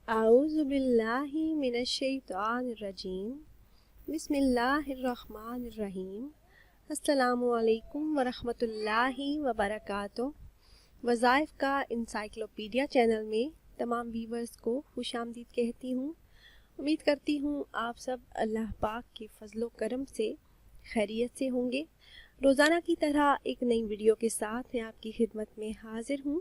اعوذ باللہ من الشیطان الرجیم بسم اللہ الرحمن الرحیم۔ السلام علیکم ورحمۃ اللہ وبرکاتہ۔ وظائف کا انسائکلوپیڈیا چینل میں تمام ویورز کو خوش آمدید کہتی ہوں۔ امید کرتی ہوں آپ سب اللہ پاک کے فضل و کرم سے خیریت سے ہوں گے۔ روزانہ کی طرح ایک نئی ویڈیو کے ساتھ میں آپ کی خدمت میں حاضر ہوں۔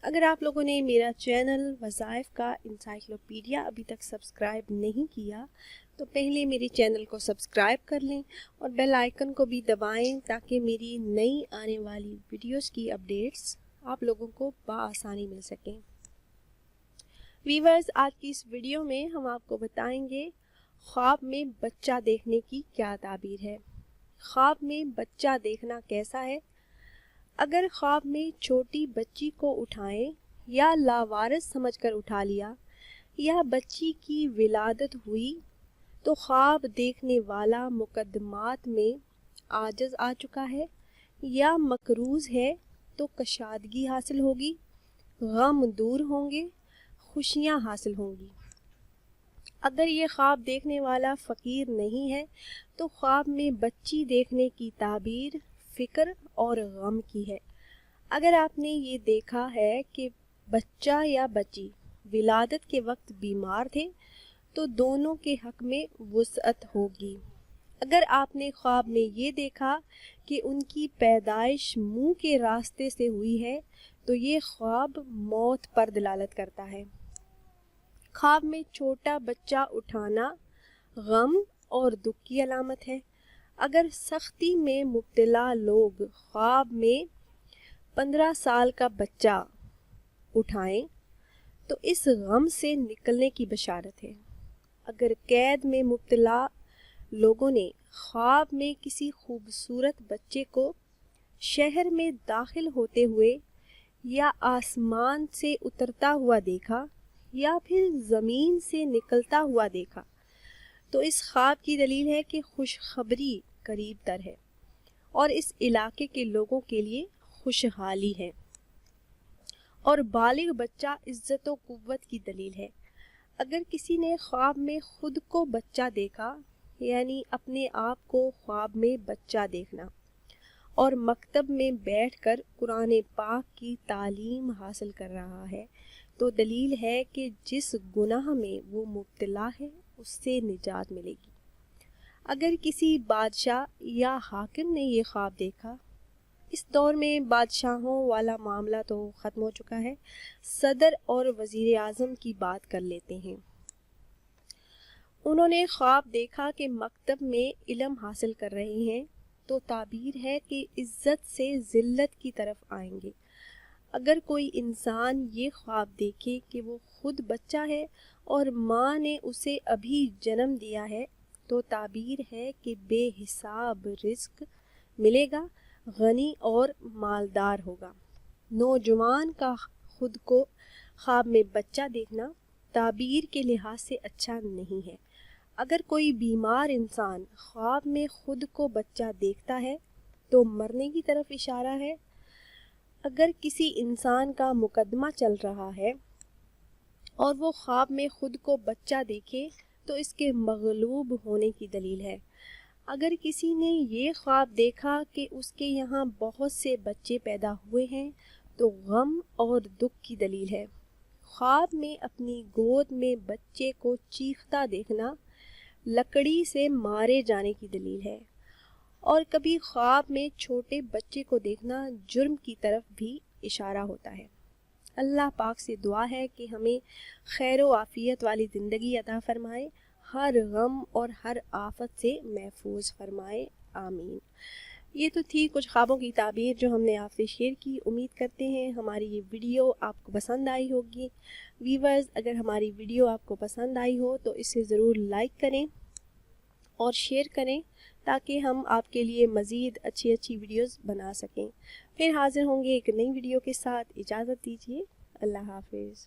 اگر آپ لوگوں نے میرا چینل وظائف کا انسائکلوپیڈیا ابھی تک سبسکرائب نہیں کیا تو پہلے میرے چینل کو سبسکرائب کر لیں اور بیل آئیکن کو بھی دبائیں تاکہ میری نئی آنے والی ویڈیوز کی اپڈیٹس آپ لوگوں کو بآسانی مل سکیں۔ ویورز، آج کی اس ویڈیو میں ہم آپ کو بتائیں گے خواب میں بچہ دیکھنے کی کیا تعبیر ہے۔ خواب میں بچہ دیکھنا کیسا ہے؟ اگر خواب میں چھوٹی بچی کو اٹھائیں یا لاوارث سمجھ کر اٹھا لیا یا بچی کی ولادت ہوئی تو خواب دیکھنے والا مقدمات میں عاجز آ چکا ہے یا مقروض ہے تو کشادگی حاصل ہوگی، غم دور ہوں گے، خوشیاں حاصل ہوں گی۔ اگر یہ خواب دیکھنے والا فقیر نہیں ہے تو خواب میں بچی دیکھنے کی تعبیر فکر اور غم کی ہے۔ اگر آپ نے یہ دیکھا ہے کہ بچہ یا بچی ولادت کے وقت بیمار تھے تو دونوں کے حق میں وسعت ہوگی۔ اگر آپ نے خواب میں یہ دیکھا کہ ان کی پیدائش منہ کے راستے سے ہوئی ہے تو یہ خواب موت پر دلالت کرتا ہے۔ خواب میں چھوٹا بچہ اٹھانا غم اور دکھ کی علامت ہے۔ اگر سختی میں مبتلا لوگ خواب میں 15 سال کا بچہ اٹھائیں تو اس غم سے نکلنے کی بشارت ہے۔ اگر قید میں مبتلا لوگوں نے خواب میں کسی خوبصورت بچے کو شہر میں داخل ہوتے ہوئے یا آسمان سے اترتا ہوا دیکھا یا پھر زمین سے نکلتا ہوا دیکھا تو اس خواب کی دلیل ہے کہ خوشخبری قریب تر ہے اور اس علاقے کے لوگوں کے لیے خوشحالی ہے۔ اور بالغ بچہ عزت و قوت کی دلیل ہے۔ اگر کسی نے خواب میں خود کو بچہ دیکھا، یعنی اپنے آپ کو خواب میں بچہ دیکھنا، اور مکتب میں بیٹھ کر قرآن پاک کی تعلیم حاصل کر رہا ہے تو دلیل ہے کہ جس گناہ میں وہ مبتلا ہے اس سے نجات ملے گی۔ اگر کسی بادشاہ یا حاکم نے یہ خواب دیکھا، اس دور میں بادشاہوں والا معاملہ تو ختم ہو چکا ہے، صدر اور وزیر اعظم کی بات کر لیتے ہیں۔ انہوں نے خواب دیکھا کہ مکتب میں علم حاصل کر رہے ہیں تو تعبیر ہے کہ عزت سے ذلت کی طرف آئیں گے۔ اگر کوئی انسان یہ خواب دیکھے کہ وہ خود بچہ ہے اور ماں نے اسے ابھی جنم دیا ہے تو تعبیر ہے کہ بے حساب رزق ملے گا، غنی اور مالدار ہوگا۔ نوجوان کا خود کو خواب میں بچہ دیکھنا تعبیر کے لحاظ سے اچھا نہیں ہے۔ اگر کوئی بیمار انسان خواب میں خود کو بچہ دیکھتا ہے تو مرنے کی طرف اشارہ ہے۔ اگر کسی انسان کا مقدمہ چل رہا ہے اور وہ خواب میں خود کو بچہ دیکھے تو اس کے مغلوب ہونے کی دلیل ہے۔ اگر کسی نے یہ خواب دیکھا کہ اس کے یہاں بہت سے بچے پیدا ہوئے ہیں تو غم اور دکھ کی دلیل ہے۔ خواب میں اپنی گود میں بچے کو چیختا دیکھنا لکڑی سے مارے جانے کی دلیل ہے، اور کبھی خواب میں چھوٹے بچے کو دیکھنا جرم کی طرف بھی اشارہ ہوتا ہے۔ اللہ پاک سے دعا ہے کہ ہمیں خیر و عافیت والی زندگی عطا فرمائے، ہر غم اور ہر آفت سے محفوظ فرمائے، آمین۔ یہ تو تھی کچھ خوابوں کی تعبیر جو ہم نے آپ سے شیئر کی۔ امید کرتے ہیں ہماری یہ ویڈیو آپ کو پسند آئی ہوگی۔ ویورز، اگر ہماری ویڈیو آپ کو پسند آئی ہو تو اسے ضرور لائک کریں اور شیئر کریں تاکہ ہم آپ کے لیے مزید اچھی ویڈیوز بنا سکیں۔ پھر حاضر ہوں گے ایک نئی ویڈیو کے ساتھ۔ اجازت دیجیے، اللہ حافظ۔